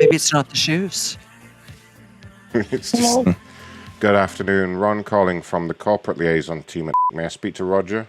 Maybe it's not the shoes. It's just, Hello? good afternoon. Ron calling from the corporate liaison team. May I speak to Roger?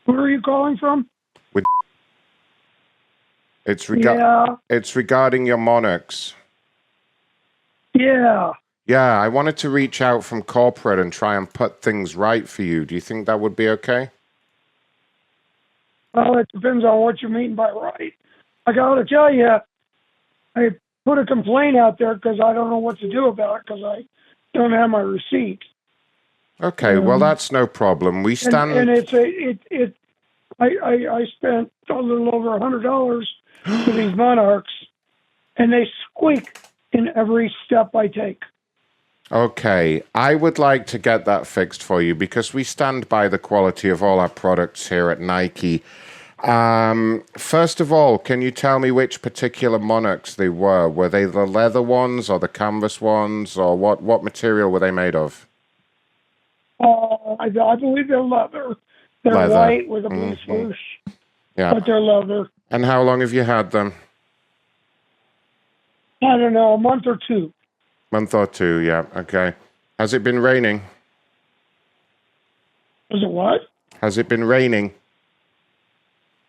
Where are you calling from? It's Yeah, it's regarding your monarchs. yeah. Yeah, I wanted to reach out from corporate and try and put things right for you. Do you think that would be okay? Well, it depends on what you mean by right. I got to tell you, I put a complaint out there because I don't know what to do about it because I don't have my receipt. Okay, well that's no problem. We stand. And I spent a little over $100 for these monarchs, and they squeak in every step I take. Okay, I would like to get that fixed for you because we stand by the quality of all our products here at Nike. First of all, can you tell me which particular monarchs they were? Were they the leather ones or the canvas ones, or what material were they made of? I believe they're leather. They're Leather. white with a blue swoosh, Yeah. but they're leather. And how long have you had them? I don't know, a month or two. Month or two, yeah. Okay. Has it been raining? Was it what? Has it been raining?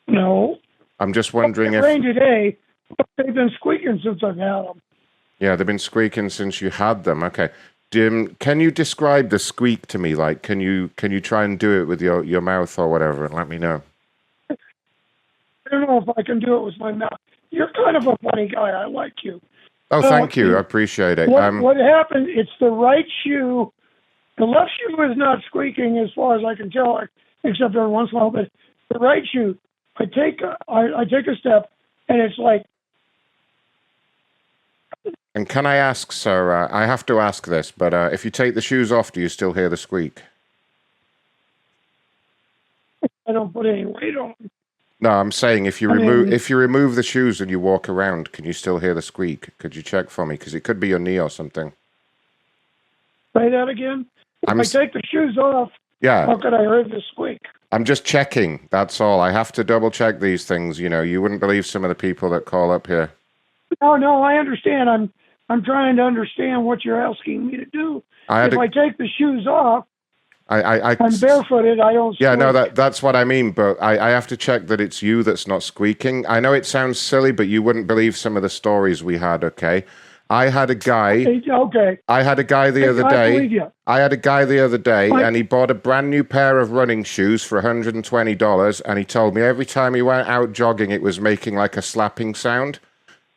No. I'm just wondering It if... rained today, but they've been squeaking since I've had them. Yeah, they've been squeaking since you had them. Okay. Can you describe the squeak to me? Like, can you try and do it with your mouth or whatever and let me know? I don't know if I can do it with my mouth. You're kind of a funny guy. I like you. Oh, thank you. I appreciate it. What happened, it's the right shoe. The left shoe is not squeaking as far as I can tell, except every once in a while, but the right shoe, I take a step, and it's like... And can I ask, sir, I have to ask this, but if you take the shoes off, do you still hear the squeak? I don't put any weight on them. No, I'm saying if you remove the shoes and you walk around, can you still hear the squeak? Could you check for me? Because it could be your knee or something. Say that again? If I take the shoes off, yeah. How could I hear the squeak? I'm just checking, that's all. I have to double check these things, you know. You wouldn't believe some of the people that call up here. No, I understand. I'm trying to understand what you're asking me to do. If I take the shoes off, I'm barefooted, I don't squeak. Yeah, no, that's what I mean, but I have to check that it's you that's not squeaking. I know it sounds silly, but you wouldn't believe some of the stories we had, okay? I had a guy... Okay. I had a guy the other day... I believe you. I had a guy the other day, and he bought a brand new pair of running shoes for $120, and he told me every time he went out jogging, it was making like a slapping sound.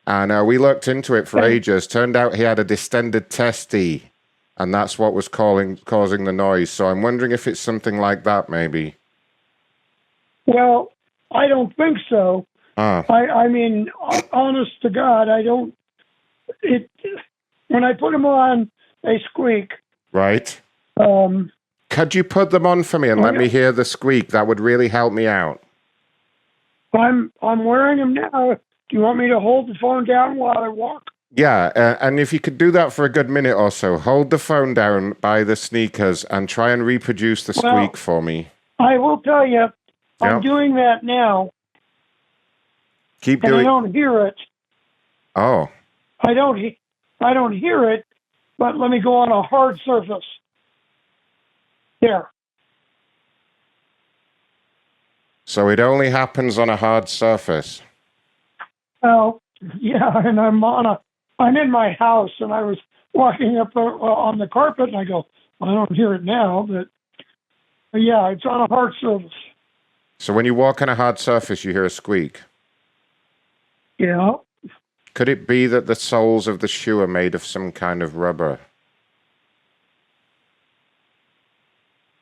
And we looked into it for ages. Turned out he had a distended testy, and that's what was causing the noise. So I'm wondering if it's something like that, maybe. Well, I don't think so. I mean, honest to God, I don't... When I put them on, they squeak. Right. Could you put them on for me and let me hear the squeak? That would really help me out. I'm wearing them now. Do you want me to hold the phone down while I walk? Yeah, and if you could do that for a good minute or so, hold the phone down by the sneakers and try and reproduce the squeak for me. I will tell you, I'm doing that now. Keep doing. I don't hear it. Oh. I don't hear it, but let me go on a hard surface. There. So it only happens on a hard surface. Well, yeah, and I'm in my house, and I was walking up on the carpet, and I go, well, I don't hear it now, but yeah, it's on a hard surface. So when you walk on a hard surface, you hear a squeak? Yeah. Could it be that the soles of the shoe are made of some kind of rubber?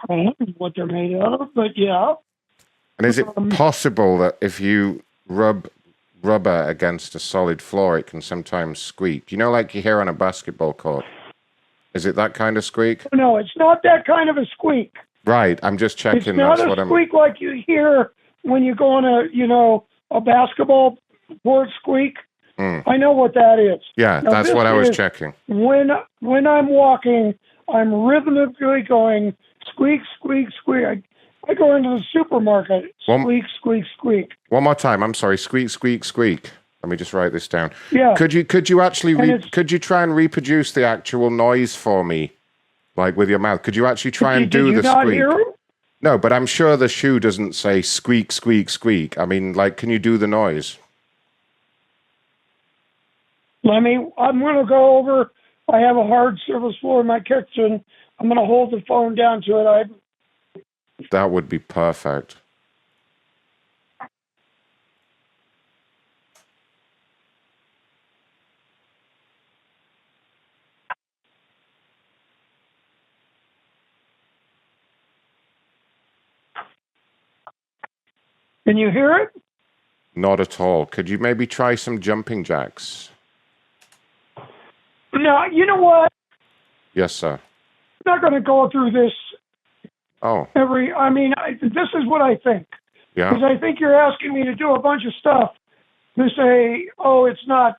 I don't know what they're made of, but yeah. And is it possible that if you rub rubber against a solid floor, it can sometimes squeak? You know, like you hear on a basketball court. Is it that kind of squeak? No, it's not that kind of a squeak. Right, I'm just checking. It's not a squeak like you hear when you go on a basketball board squeak. I know what that is. Yeah, now, that's what I was checking. When I'm walking, I'm rhythmically going squeak, squeak, squeak. I go into the supermarket, squeak, squeak, squeak. One more time, I'm sorry, squeak, squeak, squeak. Let me just write this down. Yeah. Could you actually could you try and reproduce the actual noise for me, like with your mouth? Could you actually try and do the squeak? Hear it? No, but I'm sure the shoe doesn't say squeak, squeak, squeak. I mean, like, can you do the noise? I'm going to go over. I have a hard surface floor in my kitchen. I'm going to hold the phone down to it. That would be perfect. Can you hear it? Not at all. Could you maybe try some jumping jacks? No, you know what? Yes, sir. I'm not going to go through this. Oh. This is what I think. Yeah. Because I think you're asking me to do a bunch of stuff to say, oh, it's not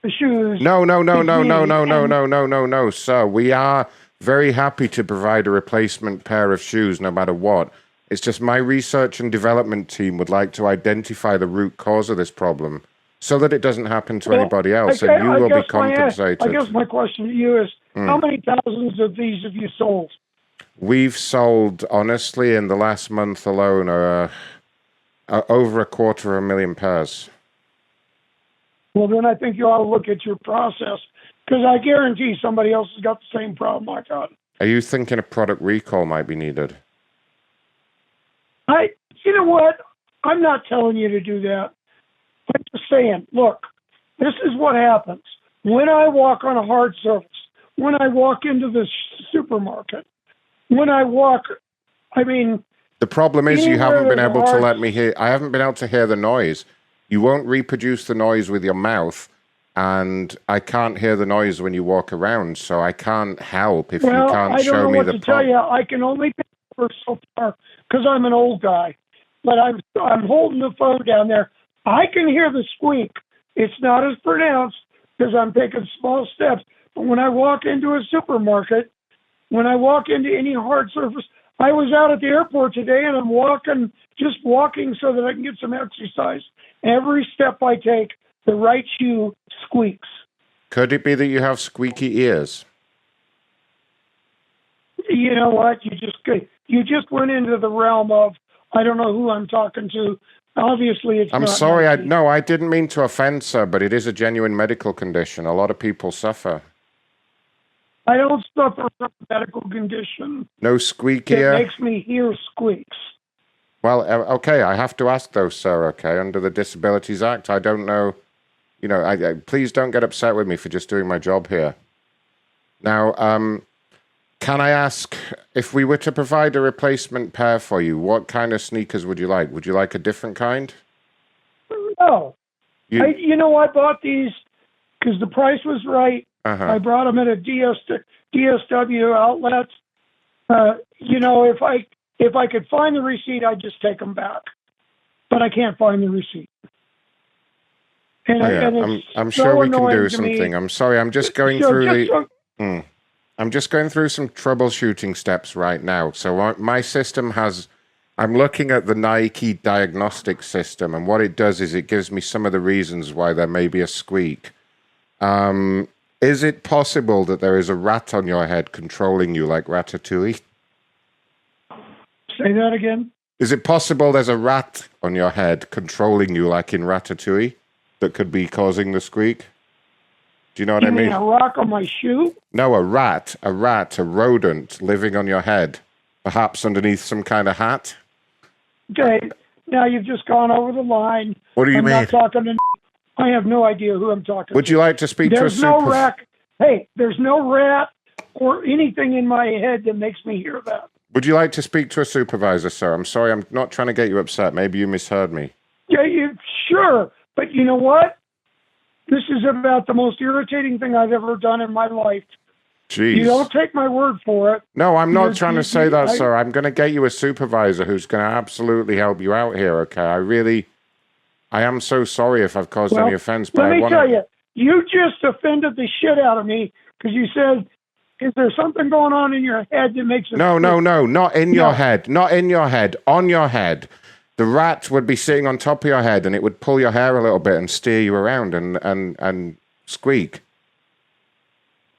the shoes. No, sir. We are very happy to provide a replacement pair of shoes no matter what. It's just my research and development team would like to identify the root cause of this problem so that it doesn't happen to anybody else, and you will be compensated. I guess my question to you is, how many thousands of these have you sold? We've sold, honestly, in the last month alone, over 250,000 pairs. Well, then I think you ought to look at your process, because I guarantee somebody else has got the same problem I got. Are you thinking a product recall might be needed? You know what? I'm not telling you to do that. I'm just saying, look, this is what happens. When I walk on a hard surface, when I walk into the supermarket, when I walk, the problem is you haven't been able to let me hear. I haven't been able to hear the noise. You won't reproduce the noise with your mouth, and I can't hear the noise when you walk around, so I can't help if you can't show me the problem. I don't know what to tell you. I can only for so far because I'm an old guy, but I'm holding the phone down there. I can hear the squeak. It's not as pronounced because I'm taking small steps. But when I walk into a supermarket, when I walk into any hard surface, I was out at the airport today and I'm just walking so that I can get some exercise. Every step I take, the right shoe squeaks. Could it be that you have squeaky ears? You know what? You just went into the realm of, I don't know who I'm talking to. Obviously, it's I'm sorry. I didn't mean to offend, sir, but it is a genuine medical condition. A lot of people suffer. I don't suffer from a medical condition. No squeak ear? It makes me hear squeaks. Well, okay, I have to ask though, sir, okay, under the Disabilities Act, I don't know, please don't get upset with me for just doing my job here. Now, can I ask, if we were to provide a replacement pair for you, what kind of sneakers would you like? Would you like a different kind? No. I bought these because the price was right. I brought them at a DSW outlet. If I could find the receipt, I'd just take them back. But I can't find the receipt. I'm sure we can do something. I'm sorry, I'm just going through I'm just going through some troubleshooting steps right now. So my system I'm looking at the Nike diagnostic system, and what it does is it gives me some of the reasons why there may be a squeak. Is it possible that there is a rat on your head controlling you like Ratatouille? Say that again? Is it possible there's a rat on your head controlling you like in Ratatouille that could be causing the squeak? Do you know what I mean? You mean a rock on my shoe? No, a rodent living on your head, perhaps underneath some kind of hat. Okay, now you've just gone over the line. What do you mean? I'm not talking to. I have no idea who I'm talking to. Would you like to speak to a there's no rat or anything in my head that makes me hear that. Would you like to speak to a supervisor, sir? I'm sorry, I'm not trying to get you upset. Maybe you misheard me. Yeah, sure. But you know what? This is about the most irritating thing I've ever done in my life. Jeez. You don't take my word for it. No, I'm not trying to say that, sir. I'm going to get you a supervisor who's going to absolutely help you out here, okay? I am so sorry if I've caused any offense, but let me tell you, you just offended the shit out of me because you said, is there something going on in your head that makes it... No, not in your head. Not in your head. On your head. The rat would be sitting on top of your head, and it would pull your hair a little bit and steer you around and squeak.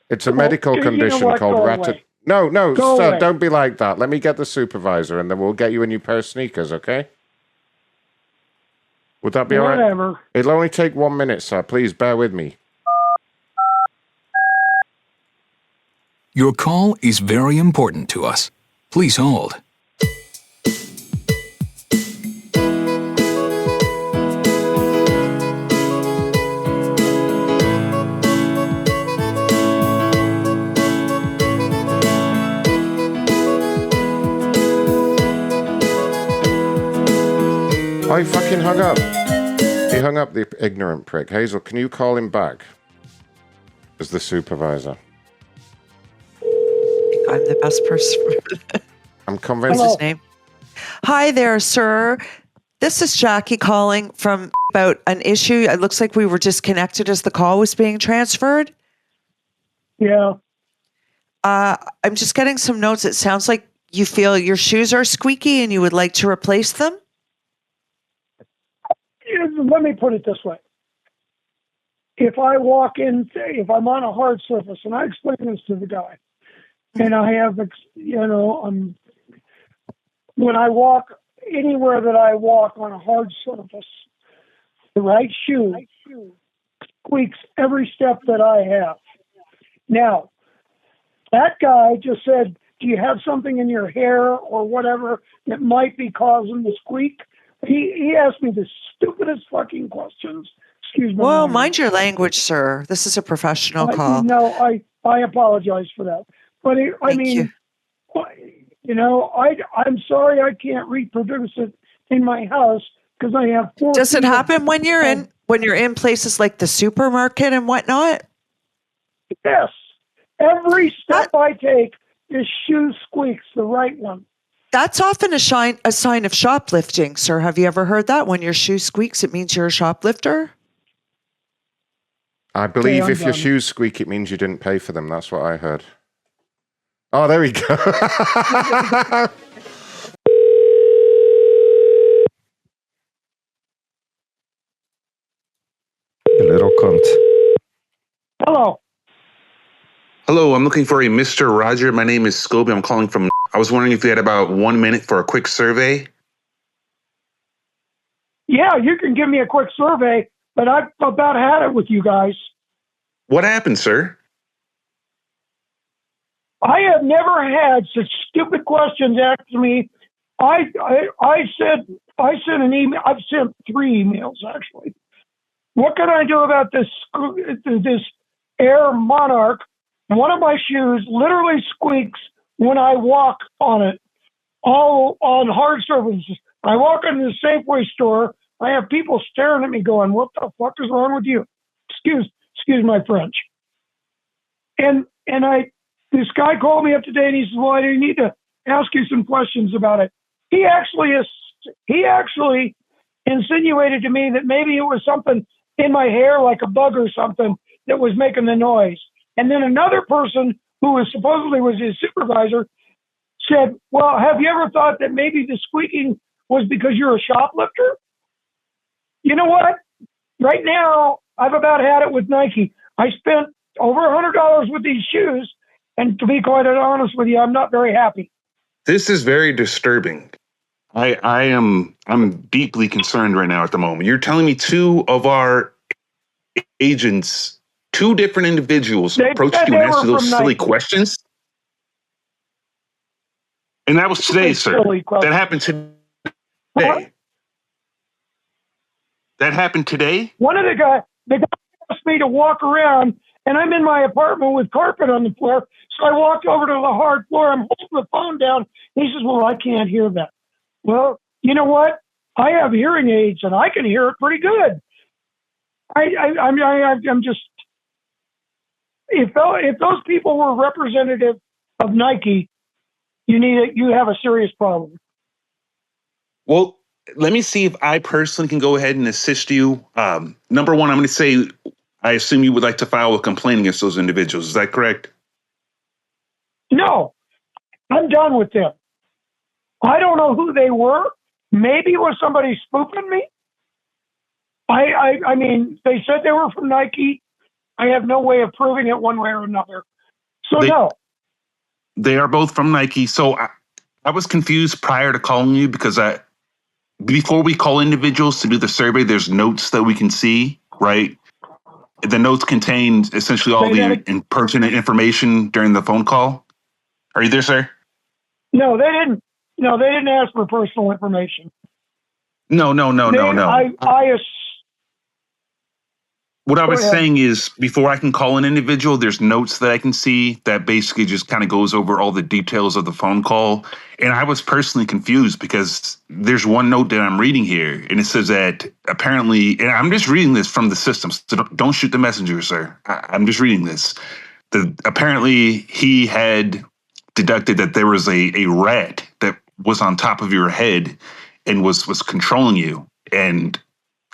It's a medical condition called rat. No, sir, don't be like that. Let me get the supervisor, and then we'll get you a new pair of sneakers, okay? Would that be all right? Whatever. It'll only take 1 minute, sir. Please bear with me. Your call is very important to us. Please hold. Oh, he fucking hung up. He hung up, the ignorant prick. Hazel, can you call him back? As the supervisor. I'm the best person. I'm convinced. What's his name? Hi there, sir. This is Jackie calling from about an issue. It looks like we were disconnected as the call was being transferred. Yeah. I'm just getting some notes. It sounds like you feel your shoes are squeaky and you would like to replace them. Let me put it this way. If I walk in, if I'm on a hard surface, and I explain this to the guy, and I have, when I walk anywhere that I walk on a hard surface, the right shoe squeaks every step that I have. Now, that guy just said, do you have something in your hair or whatever that might be causing the squeak? He asked me the stupidest fucking questions. Excuse me. Well, mind your language, sir. This is a professional call. No, I apologize for that. But I'm sorry I can't reproduce it in my house because I have 4. Does it happen when you're in places like the supermarket and whatnot? Yes. Every step I take, this shoe squeaks, the right one. That's often a sign of shoplifting, sir. Have you ever heard that? When your shoe squeaks, it means you're a shoplifter? I believe if your shoes squeak, it means you didn't pay for them. That's what I heard. Oh, there we go. You little cunt. Hello. Hello, I'm looking for a Mr. Roger. My name is Scobie. I'm calling from... I was wondering if you had about 1 minute for a quick survey. Yeah, you can give me a quick survey, but I've about had it with you guys. What happened, sir? I have never had such stupid questions asked to me. I sent an email. I've sent 3 emails, actually. What can I do about this Air Monarch? One of my shoes literally squeaks when I walk on it, all on hard surfaces. I walk into the Safeway store. I have people staring at me going, what the fuck is wrong with you? Excuse my French. And this guy called me up today and he says, well, I need to ask you some questions about it. He actually insinuated to me that maybe it was something in my hair, like a bug or something, that was making the noise. And then another person who was supposedly was his supervisor said, well, have you ever thought that maybe the squeaking was because you're a shoplifter? You know what? Right now, I've about had it with Nike. I spent over $100 with these shoes, and to be quite honest with you, I'm not very happy. This is very disturbing. I'm deeply concerned right now at the moment. You're telling me 2 of our agents, 2 different individuals approached you and asked you those silly questions? And that was today, sir. That happened today. What? That happened today? One of the guy asked me to walk around, and I'm in my apartment with carpet on the floor. So I walked over to the hard floor. I'm holding the phone down. He says, well, I can't hear that. Well, you know what? I have hearing aids, and I can hear it pretty good. I'm just... If those people were representative of Nike, you have a serious problem. Well, let me see if I personally can go ahead and assist you. Number one, I'm going to say, I assume you would like to file a complaint against those individuals. Is that correct? No, I'm done with them. I don't know who they were. Maybe it was somebody spoofing me. I mean, they said they were from Nike. I have no way of proving it one way or another. So no. They are both from Nike. So I was confused prior to calling you because before we call individuals to do the survey, there's notes that we can see, right? The notes contain essentially all the pertinent information during the phone call. Are you there, sir? No, they didn't. No, they didn't ask for personal information. No. What I was saying is, before I can call an individual, there's notes that I can see that basically just kind of goes over all the details of the phone call. And I was personally confused because there's one note that I'm reading here, and it says that apparently, and I'm just reading this from the system, so don't shoot the messenger, sir. I'm just reading this. Apparently, he had deducted that there was a rat that was on top of your head and was controlling you. And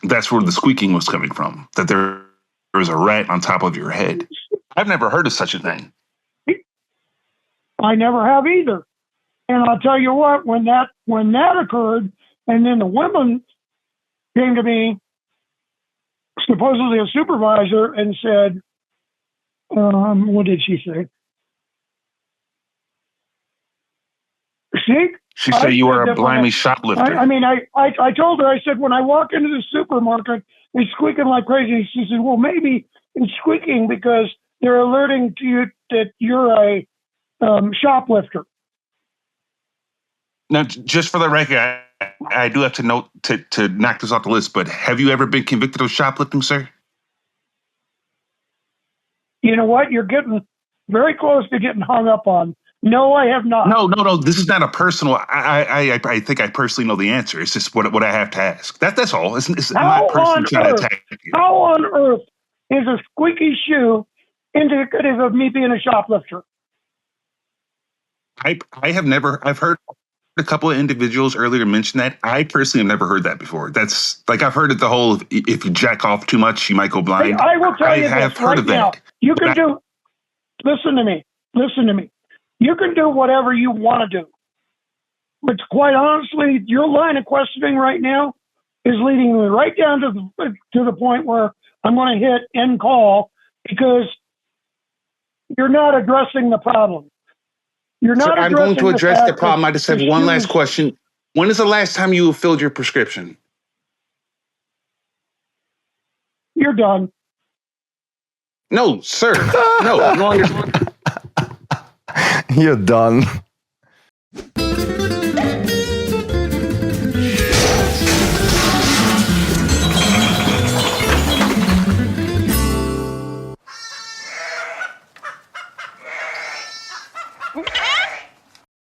that's where the squeaking was coming from, that there was a rat on top of your head. I've never heard of such a thing. I never have either. And I'll tell you what, when that occurred, and then the woman came to me, supposedly a supervisor, and said, what did she say? See? She said you were a blimey shoplifter. I told her, I said, when I walk into the supermarket, it's squeaking like crazy. She said, well, maybe it's squeaking because they're alerting to you that you're a shoplifter. Now, just for the record, I do have to note to knock this off the list, but have you ever been convicted of shoplifting, sir? You know what? You're getting very close to getting hung up on. No, I have not. No. This is not a personal. I think I personally know the answer. It's just what I have to ask. That's all. I'm not personally trying to attack you. How on earth is a squeaky shoe indicative of me being a shoplifter? I've heard a couple of individuals earlier mention that. I personally have never heard that before. That's like, I've heard it the whole, if you jack off too much, you might go blind. I will tell you this have heard right of now. that. You can do, listen to me. You can do whatever you want to do. But quite honestly, your line of questioning right now is leading me right down to the point where I'm going to hit end call because you're not addressing the problem. You're not. So I'm going to address the problem. I just have one last question. When is the last time you filled your prescription? You're done. No, sir. No, no. You're done.